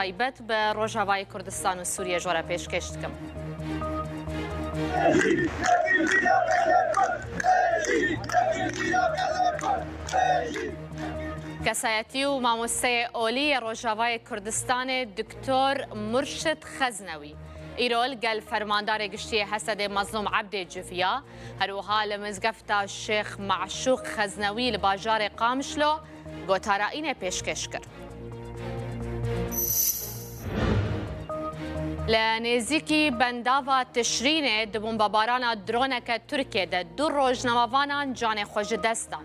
تایبەت بە ڕۆژاوای کوردستان و سووریە ژۆرە پێشکەش دکەم. کەسایەتی و مامۆستای ئۆلی ڕۆژاوای کوردستانê دکتۆر مرشد خەزنەوی ئیرۆل گەل فەرماندارê گشتیê Hesedê Mazlûm Ebdê civiya herwiha li mizgefta Şêx Meşûq Xeznewî li bajarê Qamişlo gotarayînê pêşkêş kir. Li nêzîkî bendava Tişrînê di bombebarana droneke Tirkiyê de du rojnamavanan canê xwe ji dest dan.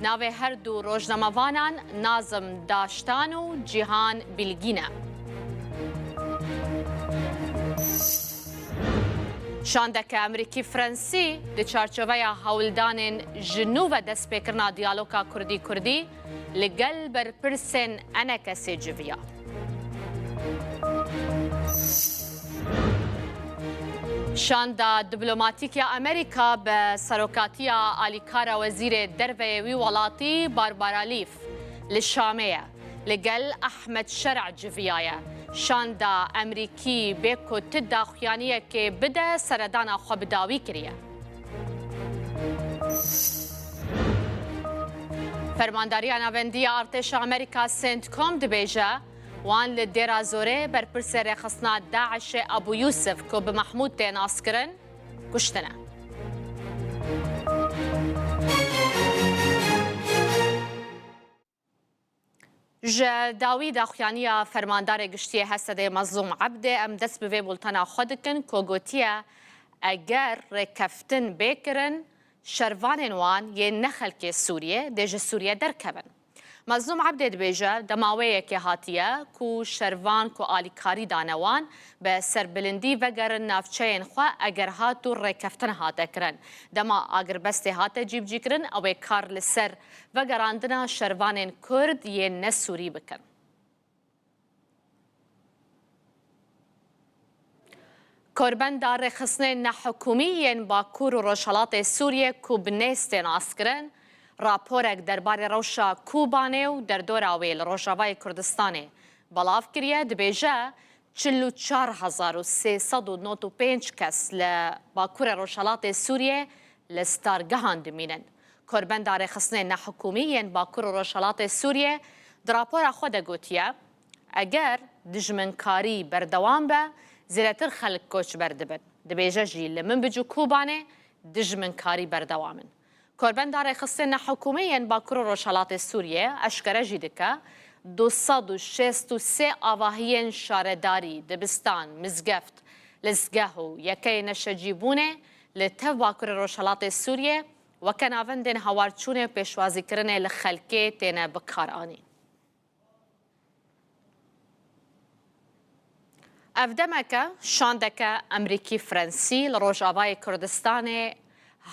Navê her du rojnamavanan Nazim Daştan û Cîhan Bilgîn e. Şandeke Emerîkî Fransî di çarçoveya hewldanên ji nû ve destpêkirina diyaloga Kurdî-Kurdî li gel berpirsên enekesê civiya. Şanda diplomatîka Amerîka bi serokatiya alîkara wezîrê derveyê wî welatî Barbara Leaf li Şamê ye li gel Ehmed Şerع civiya ye. Şanda Emerîkî bê ku ti daxuyaniyekê bide seredana xwe bi dawî kiriye. Fermandariya Navendiya Artêşa Amerîka CENTCOM dibêje wan li Dêra Zorê berpirsê rêxistina Daişê Abu Yusuf ku bi Mehmûd tê naskirin kuştine. Ji dawî daxuyaniya fermandarê giştiyê Hesedê Mazlûm Ebdê em dest bi vê bultana xwe dikin ku gotiye eger rêkeftin bêkirin şervanên wan yên nexelkê Sûriyê dê ji Sûriye derkevin. Mazlûm Ebdê dibêje demaweyekê hatiye ku şervan ku alîkarî dane wan bi serbilindî vegerin navçeyên xwe eger hat û rêkeftin hate kirin. Dema agirbestê hate cîbcîkirin ew ê kar li ser vegerandina şervanên Kurd yên ne Sûrî bikin. Korbenda rêxistinên nehikûmî yên Bakur û Rojhilatê Sûriyê ku bi nêstê naskirin, raporek derbarê rewşa Kûbanê û derdora wê li Rojavayê Kurdistanê belav kiriye dibêje 44,395 kes li Bakurê Rojhilatê Sûriyê li stargehan dimînin. Korbenda rêxistinên nehikûmî yên Bakur û Rojhilatê Sûriyê di rapora xwe de gotiye eger dijminkarî berdewam be zêdetir xelk koçber dibin. Dibêje jî li Minbic û Kûbanê dijminkarî berdewamin. Korbenda rêxistinên nehikûmî yên Bakur û Rojhilatê Sûriyê eşkere jî dike 263 avahiyên şaredarî, dibistan, mizgeft, lizgeh û yekeyê neşecîbûnê li tev Bakurê Rojhilatê Sûriyê weke navendên hewarçûnê û pêşwazîkirinê li xelkê têne bikaranîn. Ev demeke şandeke Emerîkî Fransî li Rojavayê Kurdistanê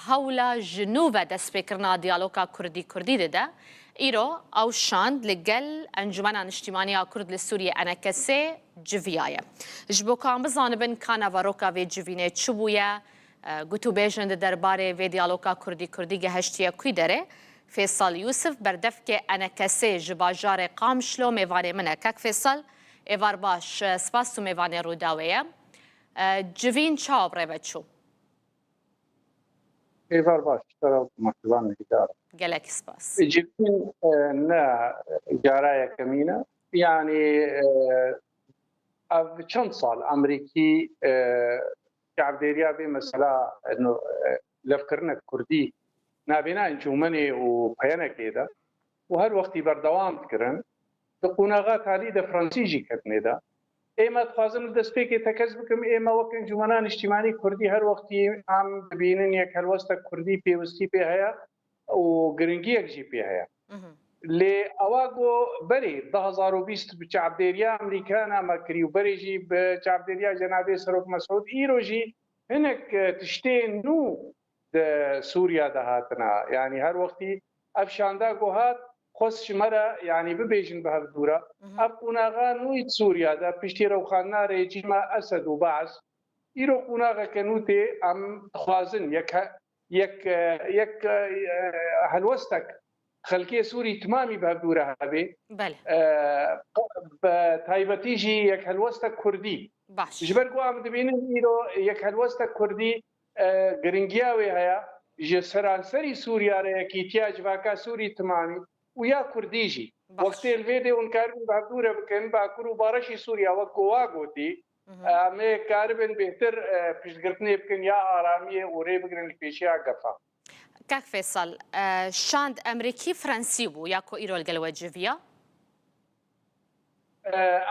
hewla ji nû ve destpêkirina diyaloga Kurdî-Kurdî dide, îro ew şand li gel Encumena Niştimaniya Kurd li Sûriyê enekesê civiya ye. Ji bo kan bizanibin ka neveroka vê civînê çi bûye, gotûbêjin di derbarê vê diyaloga Kurdî-Kurdî geheştiye kwî derê, Fêsal Yusuf berdevkê enekesê ji bajarê Qamişlo mêvanê min e. Kek Fêsal, êvar baş, spas û mêvanê rûdawê ye. Civîn çawa rêve çû? êvar baş, tera maktuban nihîdar. Gelek spas. Civîn ne carayeke mîne, yani ev çend sal Emerîkî çavdêriya vê mesela levkirinek Kurdî navêna encûmenê û peyanekê de û her wextî berdewam dikirin, di qunaxa talî de Fransî jî ketine de. Ême dixwazim li destpêkê tekez bikim, ême wek Encûmena Niştimânî Kurdî her wextî em dibînin yek helwestek Kurdî pêwistî pê heye û giringiyek jî pê heye. Lê ewa got berê 2020 bi çavdêriya Emerîkana me kirî û berê jî bi çavdêriya Cenabê Serok Mesûd îro jî hinek tiştên nû di Sûriya de hatine. Yani her wextî ev şanda got hat xwest ji me re yani bibêjin bi hevdûra ev qunaxa nû Sûriya de piştî rewxanina rejîma Esed û Baş îro qunaxeke nû tê em dixwazin yek helwestek خەلکێ سووری تمامی بەهەبدورە هەبێ بله بە تایبەتیژی یەک هەلوەستە کوردی باش ji ber ku em dibînin îro yek helwesta Kurdî giringiya wê heye ji seranserî Sûriya re yekîtiya civaka Sûrî timamî û ya Kurdî jî wextê li vê de hûn karibin bihevdûre bikin bakur û bareşî Sûriya wek gowa gotî em ê karibin bêhtir piştgirtinê bikin ya aramiyê û rê bigirin li pêşiya gefa. كاك فيصل شاند أمريكي فرنسي بو ياكو إيرو الجلوجيفيا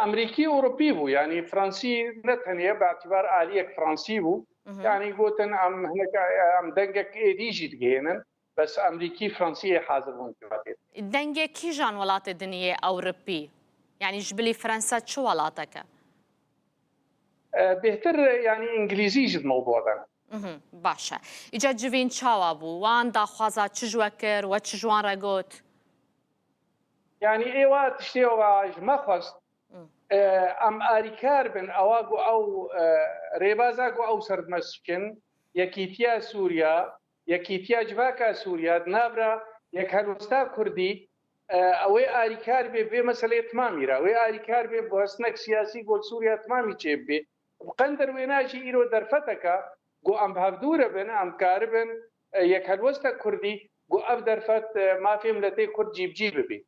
امریکی اوروپی بو يعني فرنسي نتنيا باعتبار آليك فرنسي بو يعني قوتن ام هناك ام دنگك ايديجي تجينن بس امريكي فرنسي حاضر ممكن دنجي كي جان ولات الدنيا أوروبي يعني جبلي فرنسا شو ولاتك بهتر يعني انجليزي جد موضوع ده باشا إجا جوين شاوا بو وان دا خوازا تشجوكر وتشجوان رغوت يعني ايوا تشتيوا ما خواست ام آريكار بن اواغو او ريبازاغو او سردمسكن يكيتيا سوريا يكيتيا جواكا سوريا نابرا يك هلوستا كردي اوي آريكار بي مسألة تماميرا اوي آريكار بي بوسنك سياسي قول سوريا تمامي تشيب بي بقندر ويناجي ايرو درفتكا قو ام بهفدورة بن ام كاربن يك هلوستا كردي قو اب درفت ما في ملتي كرد جيب جيب بي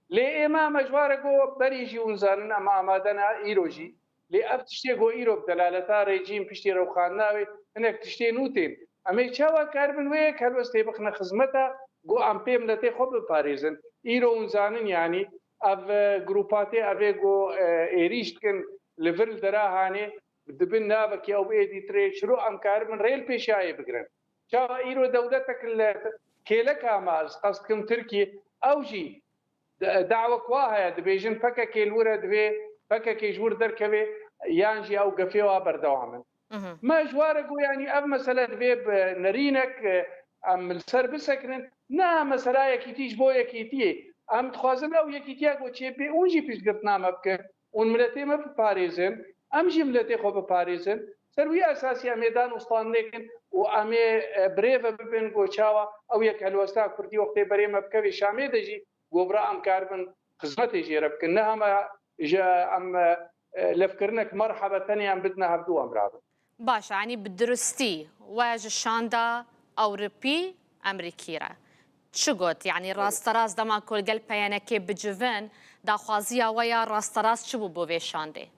لي اما مجوارگو بریجی اونزانن اما آمادنا ایروجی لي اب تشتيگو ایرو بدلالتا ريجيم پشتی روخانناوي هناك تشتي نوتين اما چاوا كاربن ويك هلوستي بخنا خدمتا گو ام پیم لتي خوب باريزن ایرو اونزانن يعني اف جروباتي افيگو ايريشت كن ليفل دراهاني دبن نابك او بيدي تري شروع ام كاربن ريل بيشاي بگرن چاوا ایرو دولتك كيلك اماز قصدكم تركي اوجي دعوة كواها دبيجن فكا كيلورا دبي فكا كيجور دركبي يانجي او قفيوا بردوامن ما جوارقو يعني اب مسألة دبي نرينك ام السر بسكنن نا مسألة يكيتيش بو يكيتي ام تخوازن او يكيتيا قو تشيبي اونجي بيش قرتنا مبكن اون ملتي ما بباريزن ام جي ملتي خو بباريزن سروي اساسي ميدان وسطان لكن وامي بريفا ببن قو تشاوا او يك هلوستا كردي وقتي بري مبكبي شامي دجي گوبرا ام كاربن خدمتي جيرب كنها ما جا ام لفكرنك مرحبا ثانيه ام بدنا هبدو امراض باشا يعني بالدرستي واج الشاندا أوروبي أمريكيرا شقوت يعني راست راس دما كل قلب يعني كيف بجفن دا خوازيا ويا راست راس شبو بوفي شاندي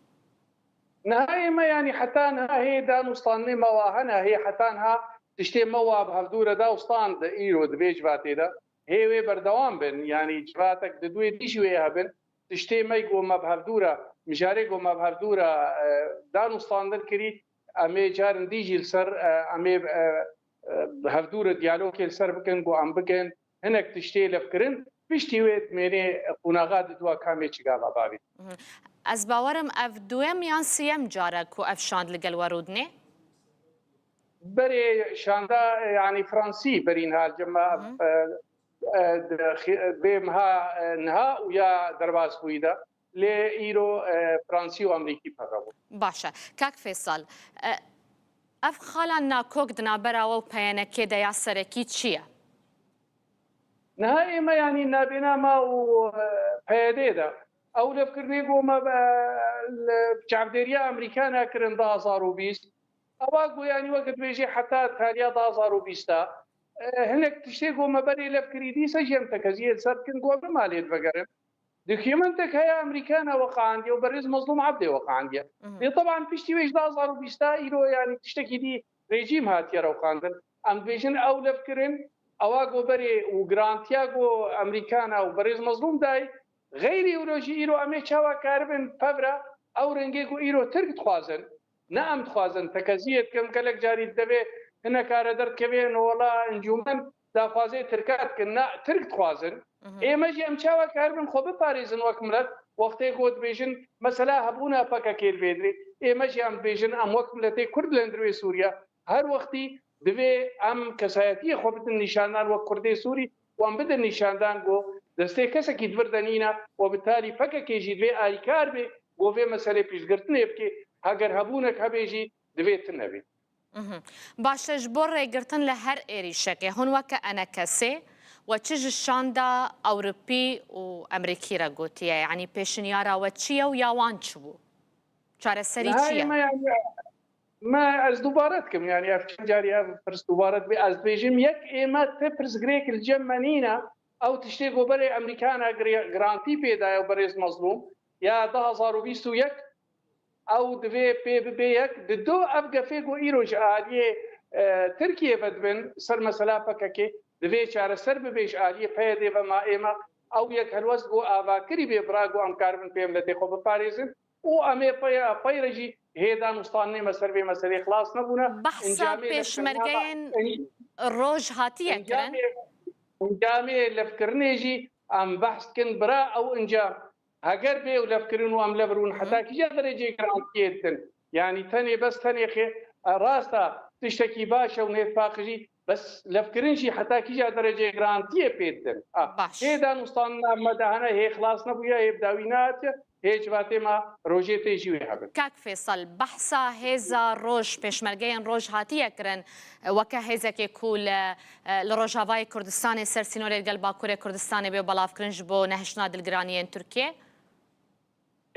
نهاية ما يعني حتى هي دا نصطاني مواهنا هي حتى تشتي مواب هالدورة دا وسطان دا ايرو دبيج باتي دا هي وي بردوام بن يعني جواتك ددوي ديشوي هبن تشتي ما يقو ما بهردورا مشاري قو ما بهردورا دانو ستاندر كري امي جارن ديجي السر امي بهردورا ديالوج السر بكن قو ام بكن هناك تشتي لفكرن بيشتي ويت ميري قناغات دوا كامي تشغالا بابي از باورم اف دوام يان سيم جارك و اف شاند لقل ورودني بري شاندا يعني فرنسي برين هالجماعة بمها نها ويا درباس بويدا لإيرو فرنسي وأمريكي بقى. باشا كاك فيصل اف خالا ناكوك دنابرا و بيانا كده يا سركي تشيا نهائي ما يعني نابنا ما و بياديدا أو لفكرني قو ما بشعبديريا أمريكانا كرن 2020 أواقو يعني وقت بيجي حتى تاليا 2020 هناك تشتيقوا ما بري لفكري دي سجمتك هزيل سركن قوة بماليت بقرن دوكيومنتك هي أمريكانا وقع عندي وبرز مظلوم عبدي وقع عندي دي طبعا بيشتي ويش دازار وبيشتا إيرو يعني تشتكي دي ريجيم هاتيا روقاندن أم بيجن أو لفكرن أواقو بري وغرانتياقو أمريكانا وبرز مظلوم داي غير يولوجي إيرو أمي شاوا كاربن فبرا أو رنجيقو إيرو ترك تخوازن نعم تخوازن تكازيت كم كلك جاري الدبي هنا كاردر كبير ولا انجومن دا خوازي تركات كنا ترك خوازن اي ماجي امشاوا كاربن خو باريزن وكملت وقتي قود بيجن مثلا هبونا فكا كيل بيدري اي ماجي ام بيجن ام وكملتي كرد لندروي سوريا هر وقتي دبي ام كسايتي خو بت النشانان وكردي سوري وام بد النشاندان جو دستي كسا كي دبردنينا وبالتالي فكا كيجي دبي اي كاربي وفي مساله بيشغرتني بكي هاجر هبونك هبيجي دبي تنبي باشا جبور ريقرتن لهر إيريشك هون وكا أنا كسي وتشج الشاندا أوروبي وأمريكي رقوتية يعني بيشنيارا وتشيا وياوان شبو شارع هاي السريتشية ما يعني ما از دوبارتكم يعني افشان جاريه فرس دوبارت بي از بيجم يك ايما تبرز غريك الجمانينا او تشتيقوا بري امريكانا جرانتي بيدا بريز مظلوم يا 2021 او دفي بي يك ددو ابقى فيكو ايروج عاليه تركيا بدبن سر مسلا فككي دفي شار سر بيش عاليه فيدي وما ايما او يك هلوسغو افاكري بي براغو ام كاربن بيملتي خو باريزن و امي بايرجي هيدا مستاني مسر بي مسري خلاص نبونا بحثا بيشمرقين الروج هاتية كرن انجامي لفكرنيجي ام بحث كن برا او انجام هاجر بي ولفكرين وام لبرون حتى كي درجه كرانتيتن يعني ثاني بس ثاني خي راسا تشتكي باشا ونفاقجي بس لفكرنجي حتى كي درجه جرانتيه بيتن باش هيدا نستان مدهنا هي خلاص نبويا يبداوينات هيج ما روجيتي جي ويحبن كاك فيصل بحثا هيزا روج بيشمرقين روج هاتية كرن وكا هيزا كيكول لروجافاي كردستاني سرسينوري قلبا كوري كردستاني بيو بلاف كرنج بو نهشنا دلقرانيين تركيا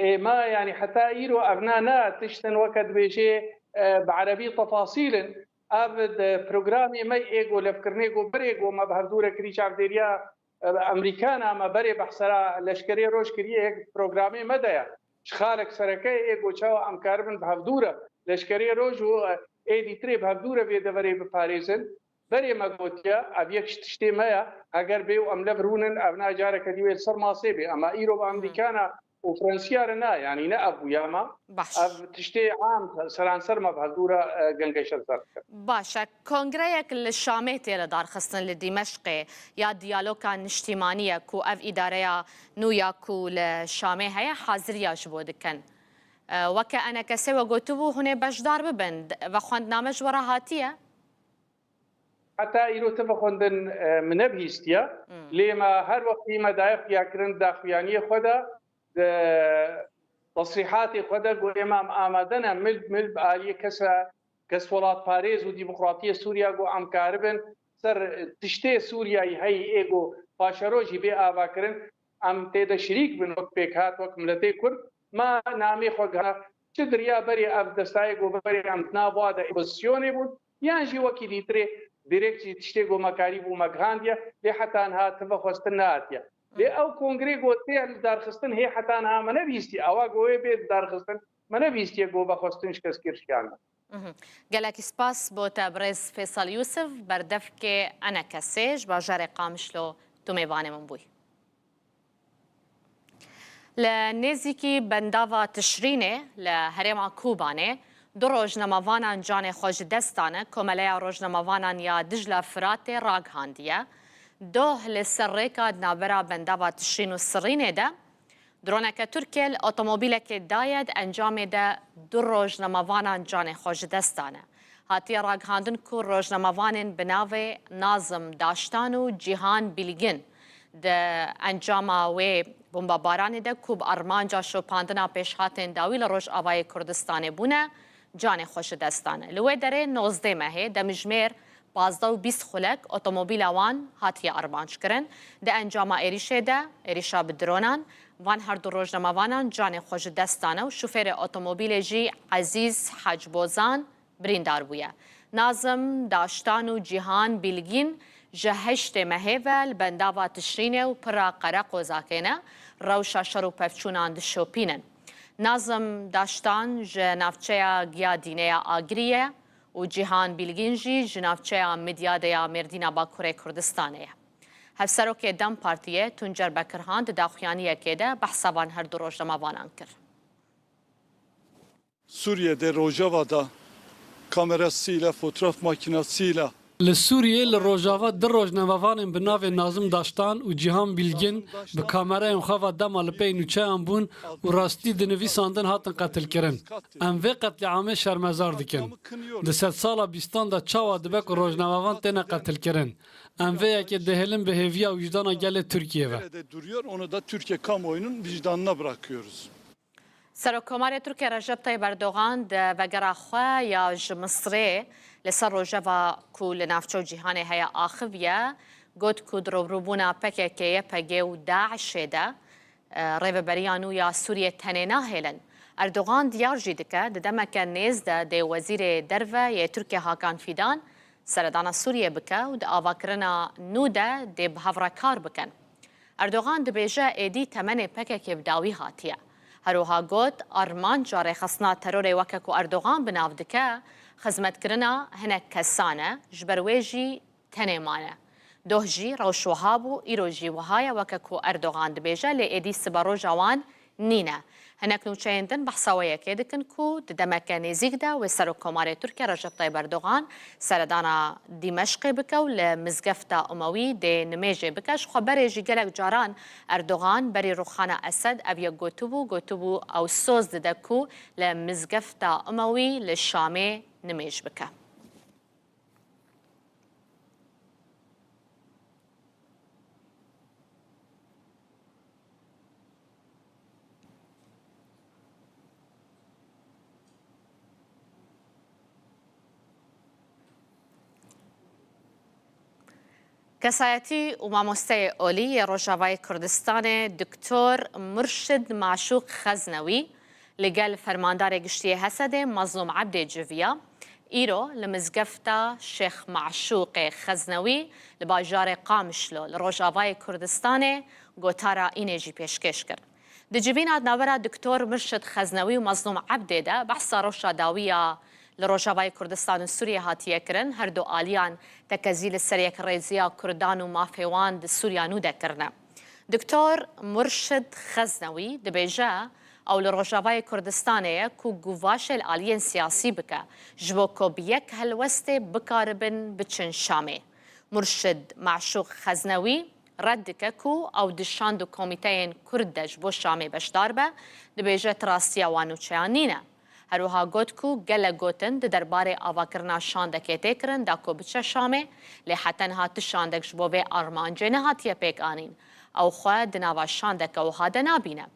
ما يعني حتى ايرو ابنانا تشتن وقت بيجي بعربي تفاصيل ابد بروجرامي ما ايجو لفكرنيجو بريجو ما بهردوره كريش عبديريا امريكانا ما بري بحسرا لشكري روش كريه هيك بروجرامي مدايا شخالك سركي ايجو تشاو ام كاربن بهردوره لشكري روج و ايدي تري بهردوره بيد بري بباريزن بري ما قوتيا ابيك تشتي مايا اگر بيو ام لبرونن ابنا جارك ديويل صر ماسيبي اما ايرو بامريكانا وفرنسيارنا يعني نا ابو ياما باش تشتي عام سرانسر ما بهدوره جنگش الزرق باشا كونغريك الشاميتي لدار خصن لدمشق يا ديالوكا نشتيمانية كو اف اداريا نويا كو الشامي هيا حاضريا جبو دكن وكا انا كسوى قوتبو هنا بجدار ببند وخوند نامج ورا هاتية حتى ايرو تفخندن من بهيستيا لما هر وقت ما دايف ياكرن داخويانيه خدا تصريحات خدا قو امام آمدنا مل آلية كس ولات باريس وديمقراطية سوريا قو ام كاربن سر تشتي سوريا هي ايجو باشروجي بي آواكرن ام تيدا شريك بن وقت بيكات وقت ملتي كرد ما نامي خوغا چدريا بري اف دستاي قو بري ام تنابوا دا ايبوزيوني بود يانجي وكي ديتري ديريكتي تشتي قو مكاريب ومغانديا لحتى انها تفخوستناتيا او كونغريغو تيل دارخستن هي حتى انها ما نبيستي اوا قوي بيت دارخستن ما نبيستي قو بخوستنش كسكيرش كان قالك سباس بو تبرز فيصل يوسف بردفك انا كسيج باجار قامشلو توميباني من بوي لنزيكي بنداوا تشرينه لهريما كوبانه دو روجناموانا جان خوش دستانه كوماليا روجناموانا يا دجلا فراتي راگ هانديه دوه لسريكا نابرا بنداوا تشرين السرينه ده درونك تركيا اوتوموبيلك دايد انجام ده دو روجناموانا جان خوش دستانه هاتي راگ هاندن كو روجناموانن بناوي نازم داشتانو جيهان بيلگن ده انجاما و بمباران ده کوب ارمانجا شوپاندنا پیش هاتن داوی لروج آوای کردستان بونه جان خوش دستانه لوی داره 19 مهه ده مجمیر 15 و 20 خلق اتومبیل وان هاتی ارمانج کرن ده انجاما ایریشه ده ایریشا بدرونان وان هر دو روجناموانان جان خوش دستانه و شوفر اتومبیل جی عزیز حج بوزان بریندار بویه نازم داشتانو جیهان بیلگین جهشت مهیول بنداوا تشرینه و پرا قرق و زاکینه روشا شرو پفچونان دشوپینن نازم داشتان جنافچه گیا دینه آگریه و جیهان بیلگینجی جنافچه مدیاده مردینا باکوره کردستانه هفسرو که دم پارتیه تونجر بکرهاند داخویانیه که ده بحثابان هر دو روجناموانان کر Suriye'de Rojava'da kamerasıyla, fotoğraf makinesiyle لسوریه لروجاوا در روجنامه‌وان به نام ناظم داشتان و جهان بیلگین به کامرای خوا دمال پی نوچه بون و راستی دنویساندن هاتن قتل کرن. ام و قتل عام شرمزار دکن. ده 100 سال بیستان دا چاوا دبک روجنامه‌وان تنه قتل کرن. ام و یکی دهلن به هویه و وجدان گل ترکیه و. duruyor. Onu da Türkiye kamuoyunun vicdanına bırakıyoruz. سرکومار ترکیه رجب طیب اردوغان ده وگرا خواه یا مصری لسر روجوا کو لنافچو جیهان هیا آخویه گوت کو دروبروبونا پکێکەیە پەگێ و داعشێدا ڕێبەبەریان و یا سووریە تەنێ ناهێلن. ئەردوغان دیارژی دکە دەدەمەکە نێزدا دێ وەزیرێ دەرڤە یە تورکیا هاکان فیدان سەردانا سووریە بکە و دە ئاواکردنا نوودە دێ بەهەڤڕەکار بکەن. ئەردوغان دەبێژە ئێدی تەمەنێ پەکێکێ بداوی هاتیە. هەروها گوت ئارمانجا ڕێخستنا تەرۆرێ وەکەک و ئەردوغان بناو دکە خزمەتکردنا هەنێک کەسانە ji ber wê jî tenê mane. Doh jî rewşweha bû îro jî wiha weke ku Erdogan dibêje lê êdî siba roja wan nîne. Hinek nûçeyên din behsa wê yekê dikin ku di demeke nêzik de wê Serokkomarê Tirkiye Recep Tayyip Erdogan seredana Dîmeşqê bike û li mizgefta Umewî dê nimêjê bike. Ji xweberê jî gelek caran Erdogan berî Rûxana Esed ev yek gotibû ew soz dide ku li mizgefta Umewî li Şamê nimêj bike. کەسایەتی و مامۆستای ئۆلی ڕۆژاوای کوردستانê دکتۆر مرشد معشوق خەزنەوی لەگەل فەرماندارێ گشتیە هەسەدê مەزلوم عەبدێ جڤیە ئیرۆ لە مزگەفتە شێخ معشوقê خەزنەوی لە باژارê قامشلۆ لە ڕۆژاوای کوردستانê گۆتارە ئینێژی پێشکەش کرد. Di civîna navbera دکتۆر مرشد خەزنەوی و مەزلوم عەبدê de behsa rewşa dawiya li Rojavayê Kurdistan û Sûriye hatiye kirin, her du aliyan tekezî li ser yekrêziya Kurdan û mafê wan di Sûriya nû de kirine. Diktor Murşid Xeznewî dibêje ew li Rojavayê Kurdistanê ye ku guvaşê li aliyên siyasî bike ji bo ku bi yek helwestê bikaribin biçin Şamê. Murşid Maşûq Xeznewî red dike ku ew di şand û komîteyên Kurd de ji bo Şamê beşdar be, dibêje trastiya wan nûçeyan nîne. هەروها گوت کو gelek gotin di derbarê avakirina şandekê tê kirin da ku biçe Şamê lê hetenha ti şandek ji bo vê armancê nehatiye pêkanîn. Ew xwe di nava şandeke wiha de nabîne.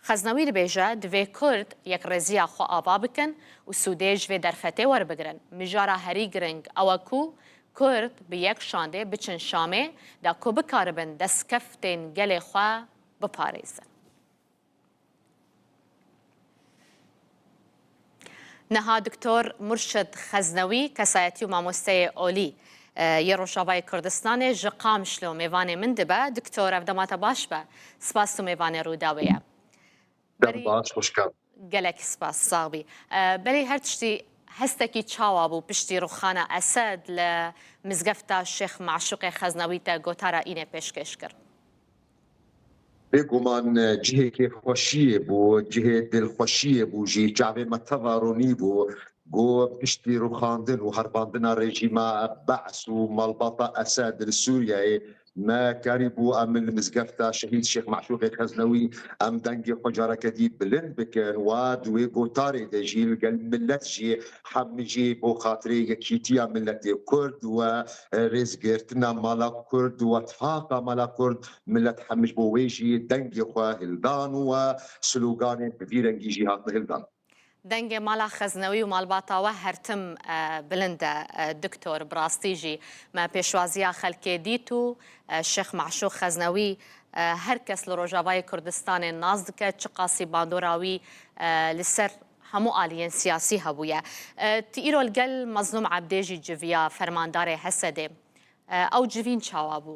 Xeznewî dibêje divê Kurd yekrêziya xwe ava bikin û Sûdê ji vê derfetê werbigirin. Mijara herî giring ew e ku Kurd bi yek şandê biçin Şamê da ku bikaribin destkeftên gelê xwe biparêzin. نها دکتۆر مرشد خەزنەوی کەسایەتی و مامۆستای ئۆلی یە ڕۆژاوای کوردستانê ji Qamişlo mêvanê min dibe. Diktor ev demata baş be. Spas tu mêvanê rûdawê ye. Baş xweşkan. Gelekî spas sağ bî. Berê her tiştî hestekî çawa bû piştî Rûxana Esed li mizgefta Şêx Maşûqê Xeznewî te gotara înê pêşkêş kir. بێگومان جهێکی خۆشیە بوو جهێ دڵخۆشیە بوو ژی جاوێ مەتەڤارۆنی بوو گۆ پشتی ڕوخاندن و هەرباندنا ڕێژیما بەعس و مەڵبەتە ئەسەد لە سووریایê me karî bû em li mizgefta şehîd Şêx Maşûqê Xeznewî em dengê xwe careketî bilind bikin wa di wê gotarê de jî li gel millet jî hemî jî bo xatirê yekîtiya milletê Kurd we rêzgirtina mala Kurd we tifaka mala Kurd millet hemî ji bo wê jî dengê xwe hildan we sloganên bi vî rengî jî hatine hildan. دەنگێ ماڵا خەزنەوی و ماڵباتاوە هەرتم بلندە دکتۆر بڕاستی ژی مە پێشوازیە خەلکێ دیت و شێخ معشوق خەزنەوی هەر کەس لە ڕۆژاوای کوردستانê ناز dike çi qasî bandorrawî li ser hemû aliyên siyasî hebûye. Ti îro li gel Mezlûm Ebdê jî civiya fermandarê Hesedê. Ew civîn çawa bû?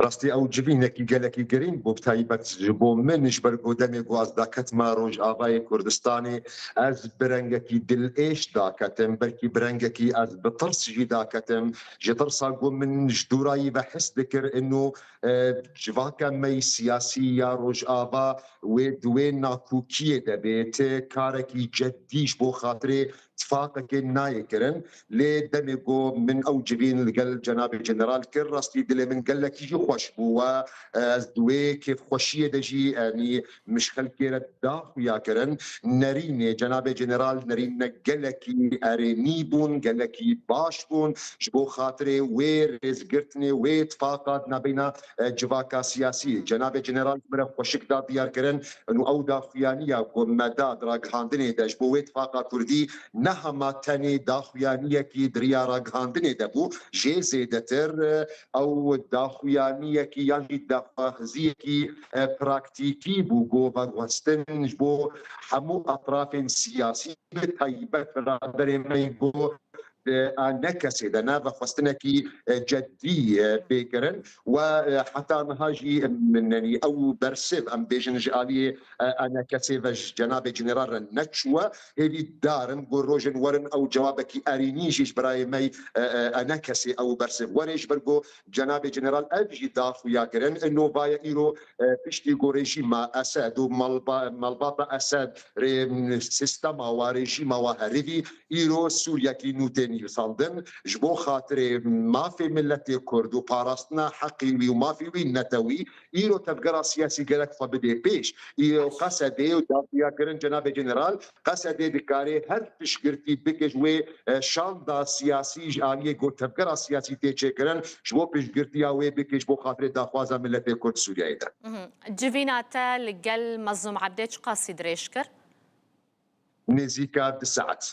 ڕاستی ئەو جبینێکی گەلێکی گرنگ بۆ تایبەت ji بۆ منش بەرگۆدەمێ گوازداکەتما ڕۆژئاوای کوردستانê ez birengekî dilêş daketim belkî birengekî ez bi tirs jî daketim ji tirsa got min ji dûrayî ve his dikir û civaka me siyasî ya rojava wê di wê nakûkiyê de bê tê karekî ceddî ji bo xatirê tifaqekê nayê kirin lê demê got min ew civîn li gel cenabê jeneral kir rastî dilê min gelekî jî خوش بو و دوی كيف خوشيه دجي يعني مش خلكي داخو يا كرن نرين جناب جنرال نرين قلكي اريني بون قلكي باش بون جبو خاطري وي رزقرتني وي اتفاقات نبينا جواكا سياسي جناب جنرال مرة خوشك دا ديار كرن انه او داخويانيه ومدى دراغ هاندني داش بو وي اتفاقا كردي نهما تاني داخويانيه كي دريا راغ هاندني دبو جي زيدتر او داخویانیه کی یعنی داخوازیه کی پراکتیکی بو گو باگوستن بو همو اطراف سیاسی به تایبت برادر می بو نكسي دنا فخستنكي جدي بيكرن وحتى نهاجي منني او برسب ام بيجن جالي انا كسيفج جناب جنرال نتشوا هذه دارن بروجن ورن او جوابك ارينيجي براي مي انا كسي او برسب وريش برغو جناب جنرال اجي داف ويا كرن انه بايا ايرو بيشتي جو ريجيم اسد ومالباطا اسد سيستم او ريجيم وهريفي ايرو سوريا كي نوتين يصندن جبو خاطري ما في ملتي كرد وبارستنا حقيوي وما في وين نتوي ايرو تفقرا سياسي قالك فبدي بيش ايرو قصدي ودافيا كرن جناب جنرال قصدي دكاري هر تشكرتي بكجوي شاندا سياسي جانيه قول تفقرا سياسي تيجي كرن جبو بشكرتي اوي بكج بو خاطري داخوازا ملتي كرد سوريا ده جيفيناتا لقل مظلوم عبديش قاصد ريشكر نزيكا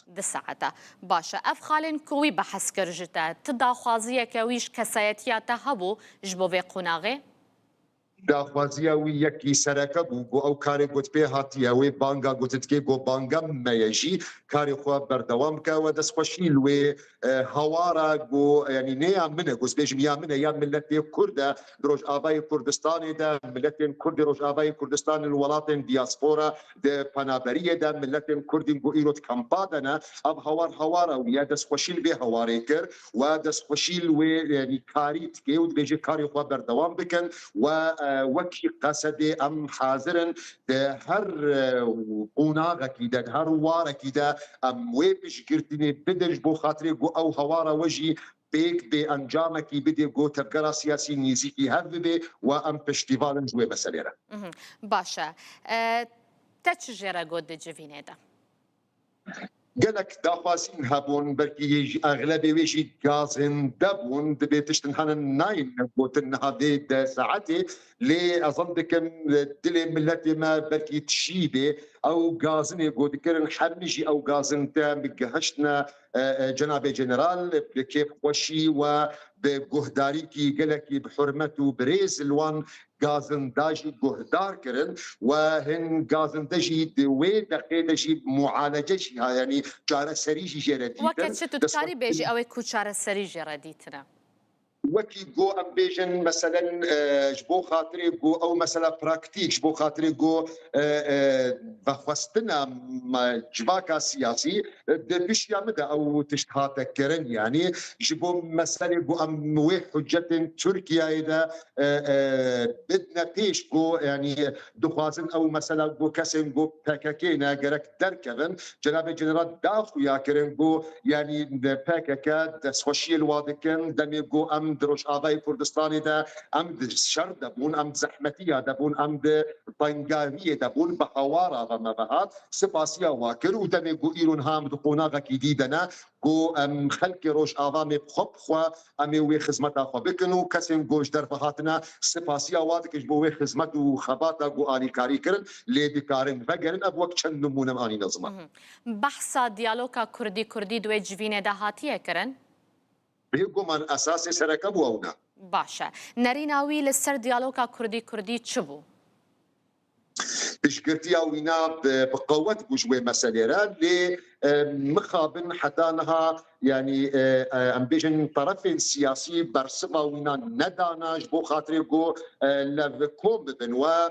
دساعتا باشا اف خالن كوي بحث كرجتا تداخوازيه كويش كسايتياتا هبو جبو في قناغي داخوازیه وی یکی سرکه بو گو او کاری گوت به هاتیه وی بانگا گوتت که گو بانگا میجی کاری خو بردوام که و دست خوشیل و هوارا گو یعنی نه منه گوز بیجم یا منه یا ملت کرد دروج آبای کردستان ده ملت کرد دروج آبای کردستان الولاتن دیاسپورا ده پنابریه ده ملت کرد گو ایروت کمپادنا اب هوارا و یا دست خوشیل به هواری کر و دست خوشیل و یعنی کاری تکی و بیجی کاری خو بردوام بکن و وكي قصدي ام حاضرا هر قناغه كده هر واره كده ام ويبش قرتني بدرج بو خاطري بو او هواره وجي بيك بانجامك بدي جو تفكر سياسي نيزيكي هذبي وام فيستيفال جوي مساليرا باشا تشجره قد جفينيدا قالك دافاسين هابون بركي اغلبي ويجي غازن دبون دبيتش تنحن ناين بوتن هذه ساعتي لي اظن كم دلي ملتي ما بركي تشيبي او غازن يقول كرن حمجي او غازن تام بقهشنا جناب جنرال كيف وشي وبجهداري كي قالك بحرمته بريز الوان غازن داجي جهدار كرن وهن غازن داجي وين دقيقه معالجه يعني چاره سريجي جرديتن وقت شتو تكاري بيجي او كو چاره سريجي جرديتنا وكي جو ام بيجن مثلا جبو خاطري جو او مثلا براكتيك جبو خاطري جو بخوستنا جباكا سياسي بيش يامدا او تشتهات كرن يعني جبو مثلا جو ام وي حجه تركيا اذا بدنا بيش جو يعني دخوازن او مثلا جو كسن جو باكاكينا جرك دركبن جناب جنرال داخو يا كرن جو يعني باكاكا دسوشيل وادكن دمي جو ام دروش آبای کردستانی ده ام شر دبون ام زحمتیه دبون ام طنگاویه دبون به هوارا و مبهات سپاسیا واکر و دمی گو ایرون هم دو قناغه کی دیدنه گو ام خلق روش آوام خب خوا امی وی خدمت خو بکنو کسیم گوش در بهاتنا سپاسیا واد که بو وی خدمت و خباتا گو آنی کاری کرن لیدی کارن وگرن اب وقت چند نمونم آنی نظمه بحثا دیالوگا کردی دوی جوینه ده هاتیه کرن بيقو من اساسي سركب وونا باشا نريناوي للسر ديالوغا كردي تشبو بشكرتيا وينا بقوة بوجوي مساليران اللي مخابن حتى انها يعني امبيجن طرف سياسي برسبا وينا ندانا جبو خاطري جو لفكوم بنوا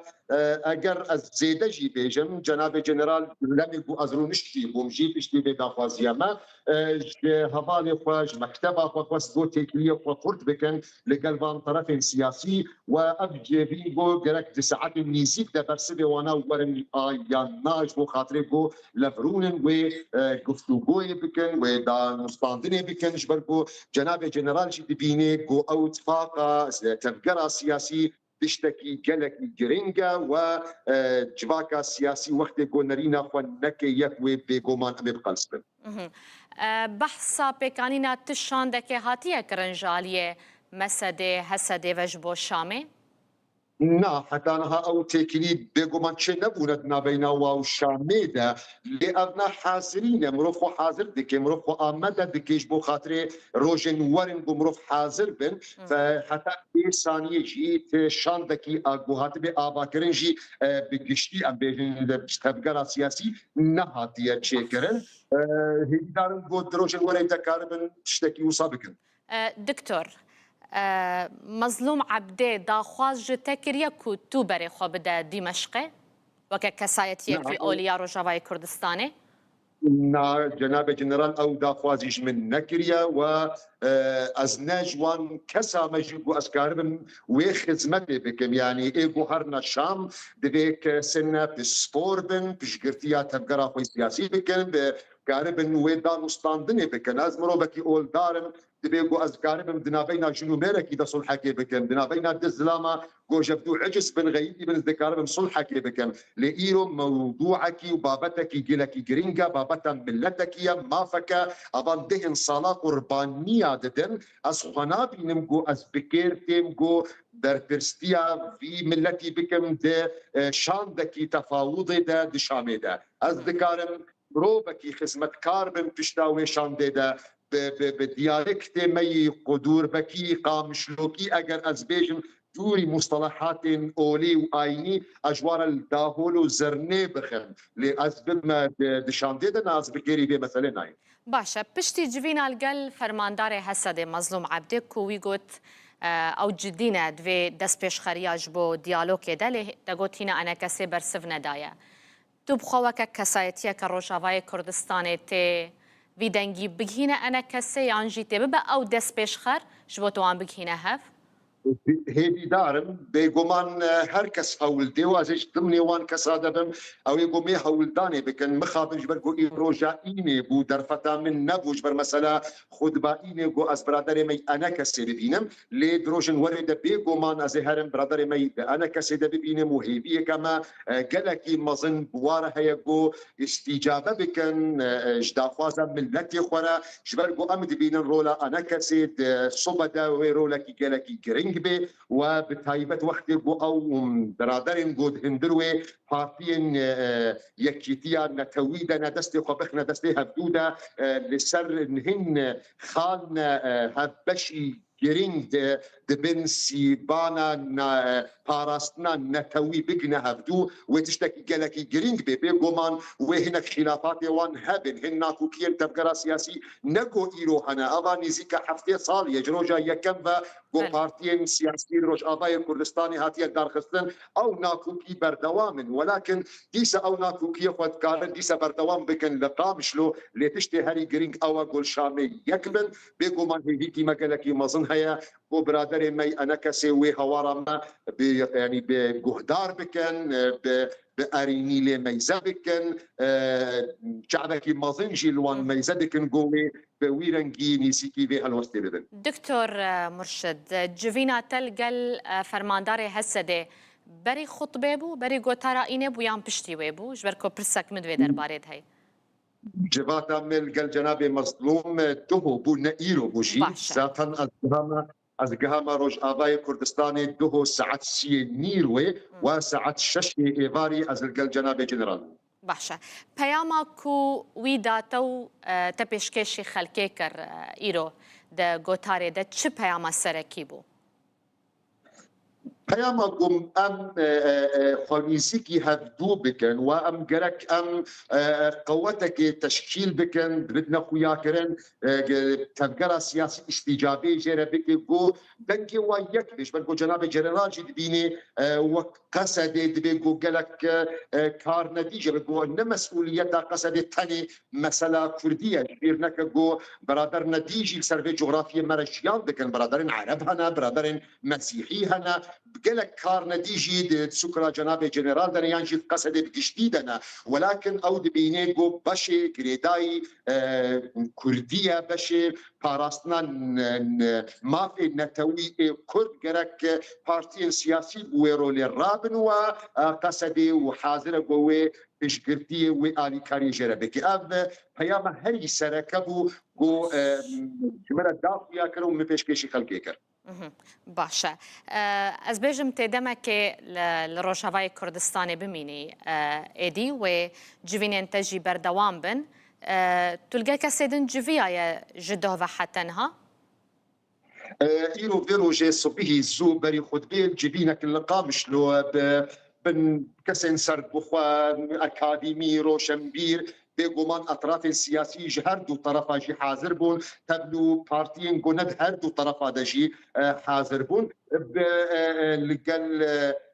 اگر از زيده جي بيجم جناب جنرال لم يقو ازرو نشتي بومجي بشتي بدافازيا ما هفالي خواج مكتبه خواج جو تكليه خورت بكن لقلبان طرف سياسي وابجي بيجو جرك ساعات نيزيك ده برسبي وانا ورن يا ناج بو خاطري جو لفرون و گفتوگوی بکن و دانستاندنی بکن جبرگو جناب جنرال جی دبینه گو او اتفاقا تفقرا سیاسی تشتكي جلك جرينجا وجواكا سياسي وقت جونرينا خونك يكوي بيجومان أمي بقلسبن. بحثا بكانينا تشاندك هاتية كرنجالية مسدة هسدة وجبو شامي؟ نا حتى أنها أو تكلي بيجومان شنبونا نبينا وشاميدا لأبنا حاضرين مروفو حاضر دكي مروفو آمدة دكيش بو خاطري روجن ورن بمروف حاضر بن فحتى في ثانية جيت شاندكي أجوهات بآبا كرنجي بقشتي أم بيجن بستبقرا سياسي نهاتية شكرن هيدارن بود روجن ورن تكاربن تشتكي وصابكن. دكتور مظلوم عبدي داخواز جتكريا كتو بري خو بدا دمشق وككسايتيك في أولياء روجاواي كردستاني؟ نا جناب جنرال او داخوازيش من نكريا و ازناج وان كسا مجيب اسكاربن وخدمتي بكم يعني ايغو هرنا شام دبيك سنه بسبوربن بشغرتيا تبقرا خوي سياسي بكم بقاربن ويدا مستاندني بكن ازمرو بكي اول دارن دبيغو ازكاربن دنابينا جنوبيركي دا صلحكي بكم دنابينا دزلاما جو جبدو عجس بن غيدي بن ذكاربن صلحكي بكم لايرو موضوعك وبابتك جيلك جرينجا بابتا ملتك يا مافكا ابان دهن صلاة قربانية ددن از خنابي نمجو از بكير تيمجو در برستيا في ملتي بكم ده شاندكي تفاوضي ده دشامي ده از ذكارم روبكي خدمت كاربن بشتاوي شانده ده بديالكت مي قدور بكي قامشلوكي اگر از بيجن دوري مصطلحات اولي وايني اجوار الداهول وزرني بخن لازبم دشانده ده ناز بكيري بي مثلا ناي باشا بشتي جوينا القل فرمانداري هسده مظلوم عبدك ويقول او جدينا دوي دس بيش خرياج بو ديالوج ده لي تقول هنا انا كسي برسفنا دايا تبخوك كسايتيا كروجاواي كردستاني تي ويدنجي بجهينا انا كسي يانجي تي ببا او دس بيش خر جبوتو عم بجهينا هف هيدي دارم بيقومان هركس حول ديوازش ضمني وان كسادبم او يقومي حول داني بكن مخابن جبرقو إيروجائيني بو درفتا من نبو جبر مسألة خدبائيني قو از برادري مي انا كسي ببينم لي دروجن ورد بيقومان از هرم برادري مي انا كسي ببينم وهيبية كما قلقي مظن بواره هيقو استجابة بكن جداخوازا ملتي خورا جبرقو امد بينن رولا انا كسي صبدا ويرولا كي قلقي جرين به وبتايبت وقت بو او برادرين بود هندروي بارتين يكيتيا نتويدا ندستي خبخنا دستي هبدودا لسر هن خان هبشي جرينج دبن سيبانا باراستنا نتوي بقنا هبدو وتشتكي جلكي جرينج بيقومان وهنا خلافات وان هبن هنا كوكين تبقرا سياسي نقو إيرو هنا أبا نزيكا حفتي صال يجروجا يكمبا بو بارتين سياسي روش آباي كردستاني هاتيا دار خستن أو ناكوكي بردوام ولكن ديسا أو ناكوكي خود كارن ديسا بردوام بكن لقامشلو لتشتي هاري جرينج أو أقول شامي يكبن بيقومان هيكي مقالكي مظن هيا وبرادري مي أنا كسوي هوارما يعني بجهدار بكن بأريني لي ميزة بكن شعبك مظنجي لوان ميزة بكن قومي بويرنجي نيسيكي بها الوستي بدن دكتور مرشد جوينا تلقل فرمانداري هسده بري خطبه بو بري قوتارا إينه بو يام پشتي ويبو جبركو برسك مدوي در بارد هاي جباتا ملقل جنابي مظلوم دهو بو نئيرو بوشي ساتن از گهاما روش آبای کردستانی دو ساعت سی نیروی و ساعت شش ایواری از الگل جناب جنرال. باشه. پیاما کو ویداتو تپشکشی خلکی کر ایرو ده گوتاره ده چه پیاما سرکی بو؟ پیام قم ام خميسيكي هفدو بكن وام جرك ام قوتك تشكيل بكن بدنا خويا كرن تفكر سياسي استجابي جرى بك جو دنكي وياك ليش بنقول جناب جنرال جد بيني وقصد بيقول جلك كار نتيجه بقول ان مسؤوليتها قصد ثاني مساله كرديه كبيرنك جو برادر نتيجه سيرفي جغرافيا مرشيان بكن برادرين عرب هنا برادرين مسيحي هنا قالك كارنا ديجي سكرا جناب جنرال دنا ينجي قصد بقشتي دنا ولكن او دبينيغو بشي كريداي كردية بشي باراستنا ما في نتوي كرد جرك بارتين سياسي ويرول الرابن وقصدي وحاضر قوي بشكرتي وآلي كاري جربك أب بياما هري سركبو قو جمرة دافيا كرو مبشكشي خلقي كر باشە ئەس بێژم تێدەمەکێ لە ڕۆژهەوای کوردستانی بمینی ئێدی وێ جوینێن تەژی بەردەوام بن تولگە کەسێدن جویایە ji dova حتەنها إيرو فيرو جي صبيه زو بري خود بيل جبينك اللقاء مش لو بن كسن سرد بخوا أكاديمي روشنبير بيقومان أطراف السياسي هر دو طرفا جي حاضر بون تبلو بارتيين قند هر دو طرفا دجي حاضر بون لقل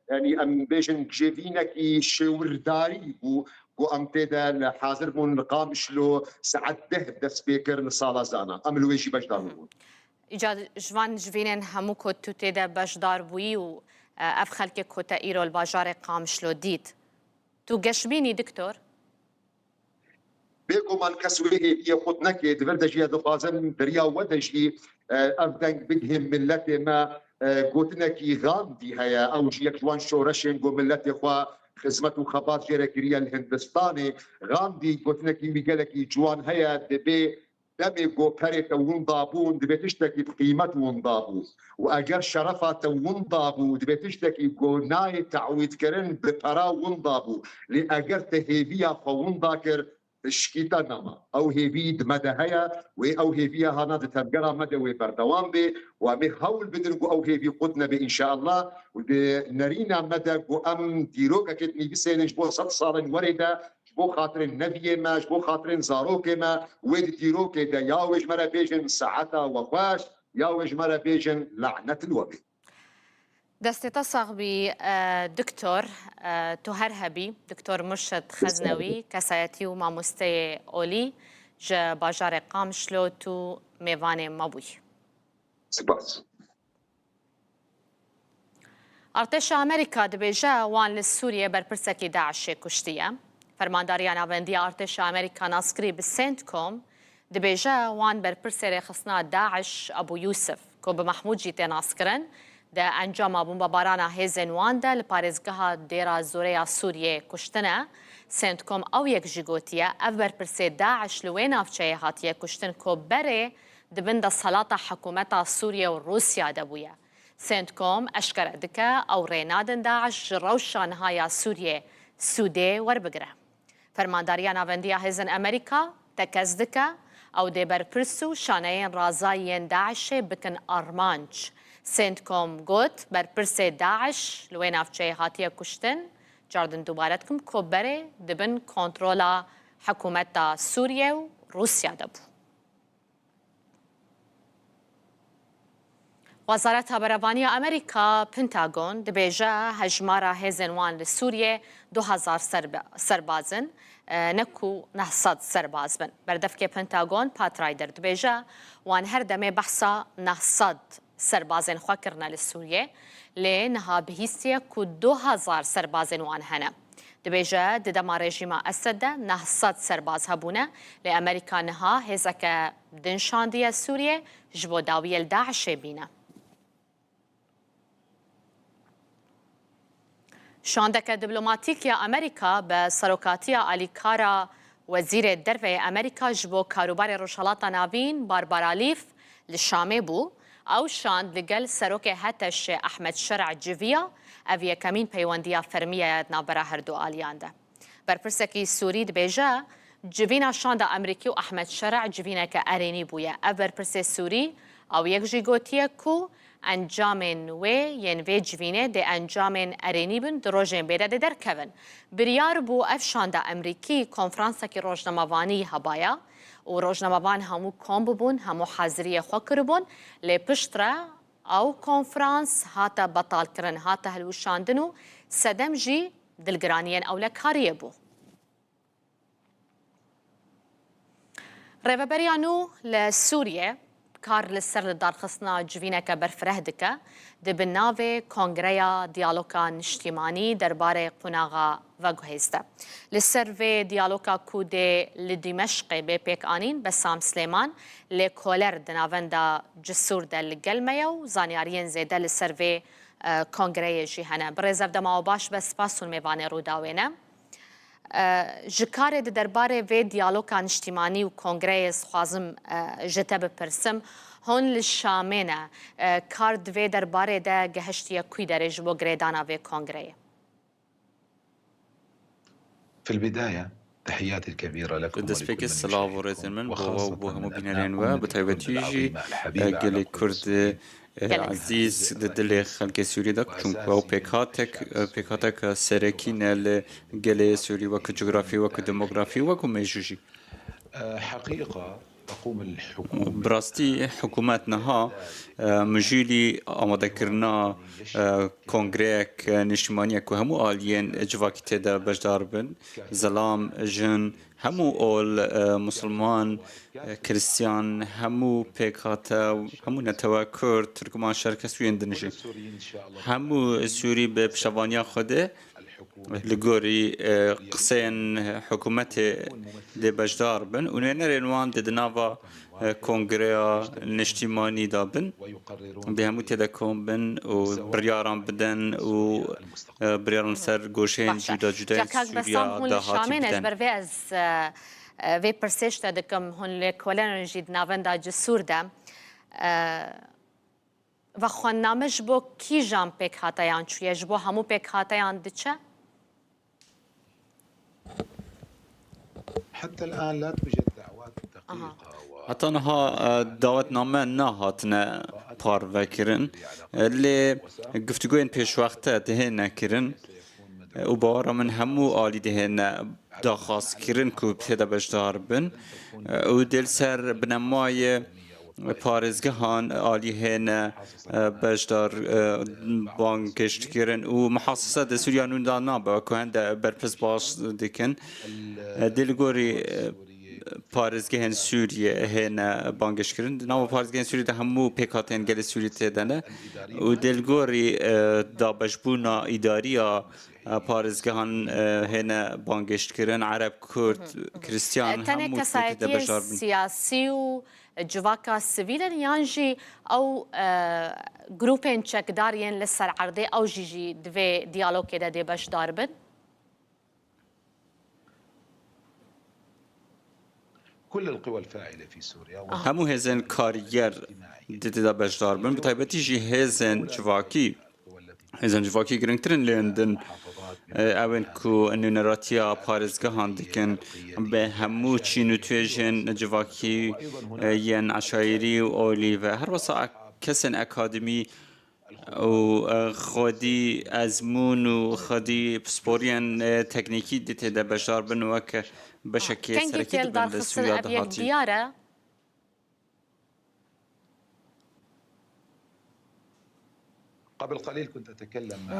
يعني أم بيجن جيبينك شورداري بو ام تيدا حاضر بون لقاء مشلو سعد ده دس بيكر لصالة زانا ام لويجي بجدار بون إيجاد جوان جوینên hemû ku tu têde beşdar bûyî û ev xelkê ku te îro li bajarê Qamişlo dît tu geşbînî diktor بيقو من كسويه يخد نكد فردجي دخازم دريا ودجي أردن بهم ملتي ما قوتنكي غاندي هيا أو جيك جوان شورشين قو ملتي خوا خدمت وخبات جيركريا الهندستاني غاندي قوتنكي ميقالكي جوان هيا دبي دمي قو بريت ونضابون دبي تشتكي بقيمة ونضابو وأجر شرفة ونضابو دبي تشتكي قو ناي تعويد كرن ببرا ونضابو لأجر تهيبيا فونضاكر شكيتا نما او هيفيد مدى هيا او هيفيا هانا تبقى مدى وبردوان بي ومي هول بدرقو او هيفي قدنا بي ان شاء الله ونرينا مدى قو ام ديروكا كتني بسينج بو صد صار ورده بو خاطر النبي ما بو خاطر زاروك ما ويد ديروك دا ياوج مرا بيجن ساعتا وخواش ياوج مرا بيجن لعنة الوبي دەستێتە ساغبی دکتۆر توهەرهەبی دکتۆر مرشد خەزنەوی کەسایەتی و مامۆستەیە ئۆلی ji bajarê Qamişlo tu mêvanê mabûyî. سپاس. Artêşa Amerîka dibêje wan li Sûriye berpirsekî Daişê kuştiye. Fermandariya navendiya Artêşa Amerîka naskirî bi CENTCOM dibêje wan berpirsê rêxistina Daeş Abu Yusuf ku bi Mehmûd jî tê naskirin د انجام بمبارانه هێزên wan de li parêzgeha dêra zoreya Sûriyê kuştine CENTCOM ew yek jî gotiye ev berpirsê Daeş li wê navçeyê hatiye kuştin ku berê dibin desalata hikûmeta Sûriye û Rûsya de bûye. CENTCOM eşkere dike ew rê nadin Daeş ji rewşa nihaya Sûriyê Sûdê werbigire. Fermandariya navendiya hêzên Amerîka tekez dike ew dê berpirs û şaneyên razayiyên Daişê bikin armanc. CENTCOM got berpirsê Daeş li wê navçeyê hatiye kuştin cardin dubare dikim ku berê dibin kontrola hikûmeta Sûriye û Rûsya de bû. Wezareta Berevaniya Amerîka Pentagon dibêje hejmara hêzên wan li Sûriyê 2000 serbazin ne ku 900 serbaz bin. Berdevkê Pentagon Pat Ryder dibêje wan her demê behsa 900 سربازên xwe kirine li Sûriyê lê niha bihîstiye ku 2000 serbazên wan hene. Dibêje di dema rejîma Esed de 900 serbaz hebûne lê Amerîka niha hêzeke din şandiye Sûriyê ji bo dawiyê li Daişê bîne. Şandeke diplomatîk ya Amerîka bi serokatiya alîkara Wezîrê Derveyê Amerîka ji bo karûbarê Rojhilata Navîn Barbara Leaf li Şamê bû. او شاند لگل سروک هتش احمد شرع جویا اوی کمین پیوندیا فرمیه نابرا هر دو آلیان ده. برپرسکی سوری دبیجه جوینا شاند امریکی و احمد شرع جوینا که ارینی بویه. او برپرس سوری او یک جیگوتیه کو انجامن وی ین وی جوینه ده انجامن ارینی بن دروژن بیده ده در کون. بریار بو اف شاند امریکی کنفرانسا کی روزنامه‌وانی هبایا و روزنامه‌وان همو کام ببون همو حاضری خو کربون لی پشتره او کنفرانس هاتا بطال کرن هاتا هلوشاندنو سدم جی دلگرانیان او لکاریه بو. ریوبریانو لسوریه کار لەسەر لە دارخستنا جوینەکە بەرفرە دکە دەبن ناوێ کۆنگرەیە دیالۆکا نیشتیمانی دەربارەی قوناغا vegihêzde. Li ser vê diyaloga ku dê li Dîmeşqê bê pêkanîn Besam Slêman lê koler di navenda Cisûr de li gel me ye û zanyariyên zêde li ser vê kongreyê jî hene. Bi rêzev dema baş ve spas û mêvanê Rûdawê ne. Ji karê di derbarê vê diyaloga niştîmanî û kongreyê dixwazim ji te bipirsim hûn li Şamê ne kar di vê derbarê de gihiştiye kûî derê ji bo girêdana vê kongreyê. في البداية تحياتي الكبيرة لكم دەستپێکی سلااو و ڕێزن من بۆ هەموو بینەرێن وە بە تایبەتیژی گەلێ کورد عزیز دلێ خەلکێ سووریدا چونکە و پێکاتێک سەرەکینە لە گەلێ سووری وەکو جوگرافی وەکو دمۆگرافی وەکو مێژوژی حقيقة تقوم الحكومة براستی حکوومەت نەها مژیلی ئامادەکردنا کۆنگرەیەک نیشتیمانیەک و هەموو ئالیێن جواکی تێدا بەشدار بن زەلام ژن هەموو ئۆل مسلمان کریستیان هەموو پێکاتە هەموو نەتەوە کورد تورکمان شەرکە سوێن دنیژی هەموو سووری بە پشەوانیا خودێ li gorî qiseyên hikûmetê dê bejdar bin û nênerên wan dê di nava kongreya niştîmanî da bin bê hemû tê de kom bin û biryaran bidin û biryaran ser goşeyên cuda cudayên Sûriya dahatî bidin. ber vê ez vê pirsêş te dikim hûn lê koleran jî di navenda Cisûr de vexwenname ji bo kî jan pêkhateyan çûye ji bo hemû pêkhateyan diçe? حتى الآن لا توجد دعوات دقيقة Heta niha davetname nehatine parvekirin lê guftuguyên pêşwexte dihêne kirin û bawara min hemû alî dihêne daxwazkirin ku têde bejdar bin û dêl ser binemayê parêzgehan alî hêne bejdar banggeştkirin û mihasise de Sûriya nû da nabe ku hende berpirs baş dikin dê li gorî parêzgehên Sûriye hêne banggeşkirin nava parêzgehên Sûriye de hemû pêkhatên gelê Sûriye têde ne û dê li gorî dabeşbûna îdariya parêzgehan hêne banggeştkirin Ereb Kurd Kristyan hemû tê bejdar bin. Siyasî û civaka sivîl yan jî ew grûpên çekdariyên li ser erdê ew jî di vê diyalogê de dê beşdar bin? كل القوى الفاعلة في سوريا هەموو هێزên کاریگر tê bejdar bin bi taybetî jî hêzên civakî hêzên civakî girngtirin lê din ew ên ku nûneratiya parêzgehan dikin bi hemû çîn û tuêjên civakî yên eşayirî û olî ve her wesa kesên akademî û xwedî ezmûn û xwedî pisporiyên teknîkî tê de bejdar bin weke beşekê serekî dibin li Sûriya dihatî. diyare قبل قليل كنت أتكلم مع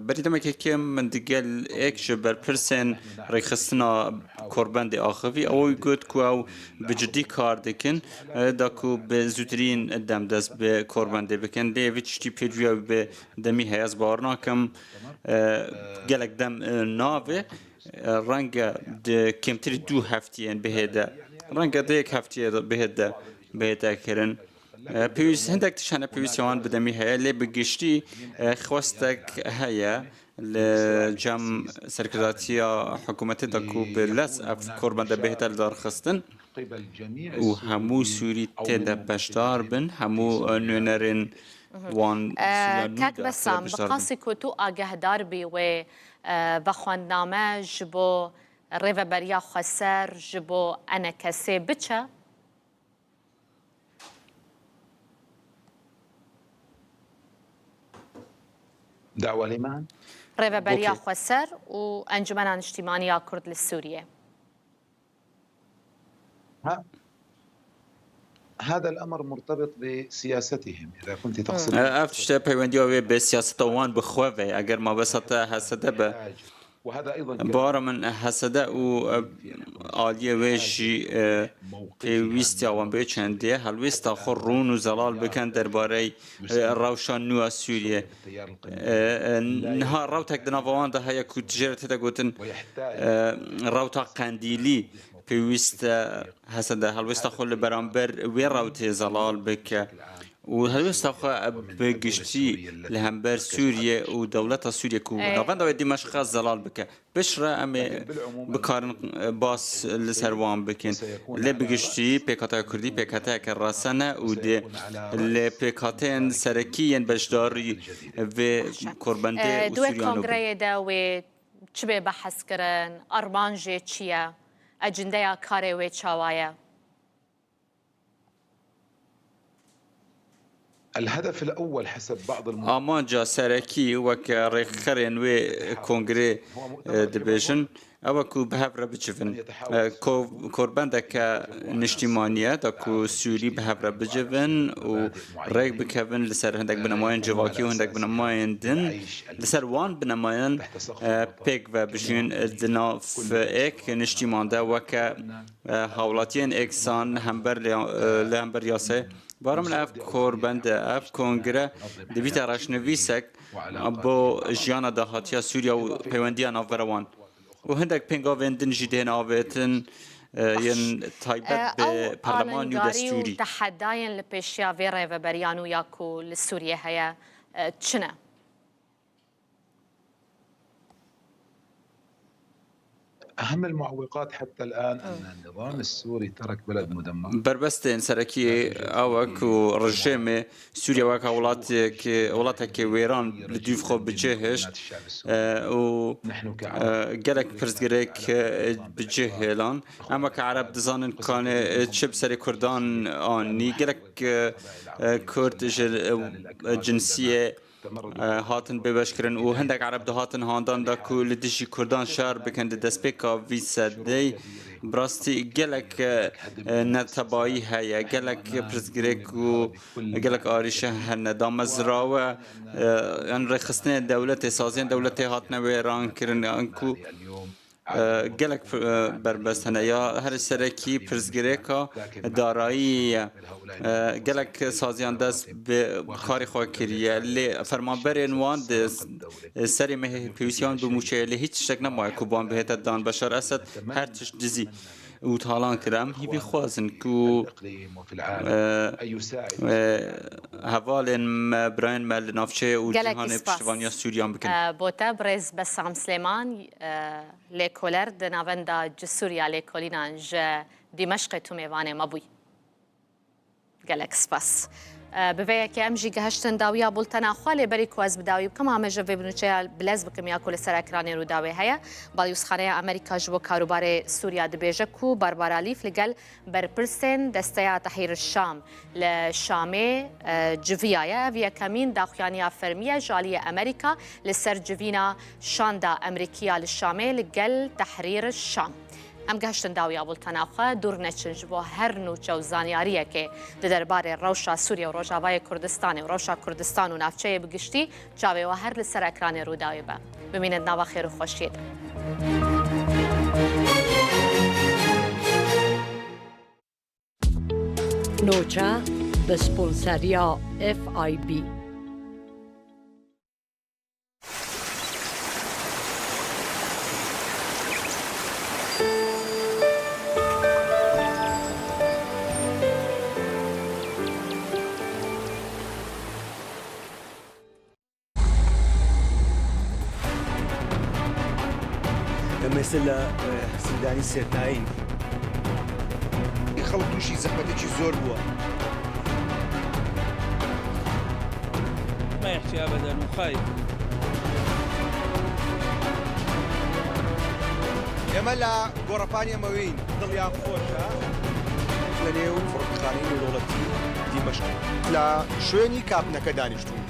berî demekê kêm min digel ek ji berpirsên rêxistina korbendê axivî ew got ku ew bi cidî kar dikin da ku bi zûtirîn dem dest bi korbendê bikin lê vî tiştî pêdiviya bi demî heye ez bawer nakim gelek dem navê renge di kêmtirî dû heftiyên bihêde renge dêyek heftiye bihêde kirin pêwîst hindek tişane pêwîstî wan bi demî heye lê bi giştî xwestek heye li cem serkirdatiya hikûmetê da ku bi les ev korbende bihêde li darxistin قبل جميع û hemû Sûrî têde beşdar bin hemû nûnerên wan kak Besam bi qasî ku tu agehdar bî wê vexwendname ji bo rêveberiya xweser ji bo enekesê biçe? دعوة لمن؟ rêveberiya xweser û Encumena Niştîmaniya Kurd li Sûriye. هذا الأمر مرتبط بسياستهم إذا كنت تقصد ev tişte peywendiya wê bi siyaseta wan bi xwe ve eger mabesa te hesede be وهذا أيضا بارا من حسده و عالیه ویجی پیوستی آوان به چنده هلویستا خورون و زلال بکن درباره روشان نو سوریه نها روتك دنافوان ده هيا كتجرت هذا قلتن روتا قنديلي بيوست هسه هلويست خل برامبر وين روت زلال بك وهلويست خو بقشتي لهمبر سوريا ودولة سوريا كو نافن دو دمشق زلال بك بشرة أمي بكارن باس لسروان بكن اللي بقشتي بكاتا كردي بكاتا كراسنا ودي اللي بكاتين سركيين بجداري في كوربندي دوی کنگره دا و چه بحث کرن ارمانجه چیه اجنده کاری و چاوایه الهدف الأول حسب بعض آمانجا سرکی وک رخرین و کنگره دبیجن او کو به هفره بچفن کوربنده که نشتیمانیه دا کو سوری به هفره بجفن و ریگ بکفن لسر هندک بنماین جواکی و هندک بنماین دن لسر وان بنماین پیک و بجین دناف ایک نشتیمانده وک حولاتین اکسان همبر یاسه بارم اف کوربنده اف کنگره دویت رشنویسک با جیانا دهاتیا سوریا و پیوندیا نافروان و هندک پنگا وندن جدین آویتن ین تایبت به پارلمان و دستوری تحداین لپیشیا ویره و بریانو یاکو لسوریه هیا چنه؟ أهم المعوقات حتى الآن أن النظام السوري ترك بلد مدمر. بربستين سركي أوك ورجيم سوريا وك ولاتك ويران لديف خو بجهش و جالك فرزجريك بجهلان أما كعرب دزانن كان تشب سري كردان آني جالك كرد جنسية هاتن ببشكرن و هندك عرب ده هاتن هاندان دا كو لديشي كردان شهر بكند دسبيكا في سدي براستي جلك نتبايي هيا جلك برزجريك و جلك آريشه هن دامزراوه ان رخصنه دولة سازين دولة هاتنا ويران كرن انكو جلك بربست هنا يا هر سرکی پرزگریکا دارایی جلك سازیان دست به کاری خواه کریه لی فرمانبرین وان سری مه پیوسیان بموچه لی هیچ شک نمایه کوبان بهت دان بشار اسد هر تش دزی و تالان کرم هی بخوازن کو هوالن براین مل نافچه و جهان پشتوانی سوریان بکن بوتا برز بسام سلیمان لیکولر دناوندا جسوریا لیکولینان ج دمشق تو میوانه مبوی گلک سپاس بویا که امجی گهشتن داویا بولتنا خاله بری کواز بداوی کم آمجه و بنوچه بلز بکم یا کل سر اکرانی رو داوی هیا بالیوس خانه امریکا جو کاروبار سوریا دبیجه کو بربارالیف لگل برپرسن دسته تحریر الشام لشامه جویایه ویا کمین داخوانی فرمیه جالی امریکا لسر جوینا شاندا امریکیا لشامه لگل تحریر الشام ام گهشتن داوی بولتناخه دور نچنج با هر نوچه و زانیاریه که درباره روشا سوریه و روجاوای کردستان و روشا کردستان و نافچه بگشتی جاوی و هر لسر اکران رو داوی با ببینید نوا خیر و خوشید نوچه به سپونسریا FIB مثل سودانی سرتایی خەڵک تووشی زەحمەتێکی زۆر بووە ما يحكي أبدا وخايف ئێمە لە گۆڕەپانی ئەمەوەین دڵیان خۆشە لە نێو فڕۆکەخانەی نێودەوڵەتی دیمەشق لە شوێنی کابنەکە دانیشتووم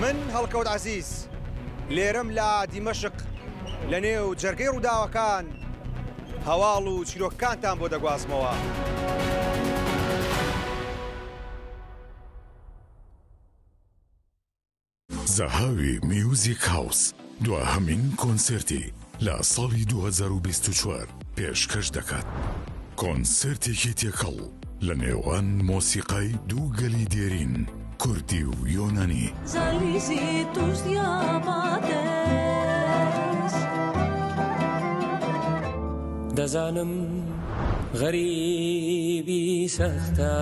من هەڵکەوت عەزیز لێرەم لە دیمەشق لە نێو جەرگەی ڕووداوەکان هەواڵ و چیرۆکەکانتان بۆ دەگوازمەوە زهاوي ميوزيك هاوس دوهەمین کۆنسرتی لە ساڵی 2024 پێشکەش دەکات. کۆنسرتێکی تێکەڵ لە نێوان مۆسیقای دوو گەلی دێرین کوردی و یۆنانی. دەزانم غەریبی سەختە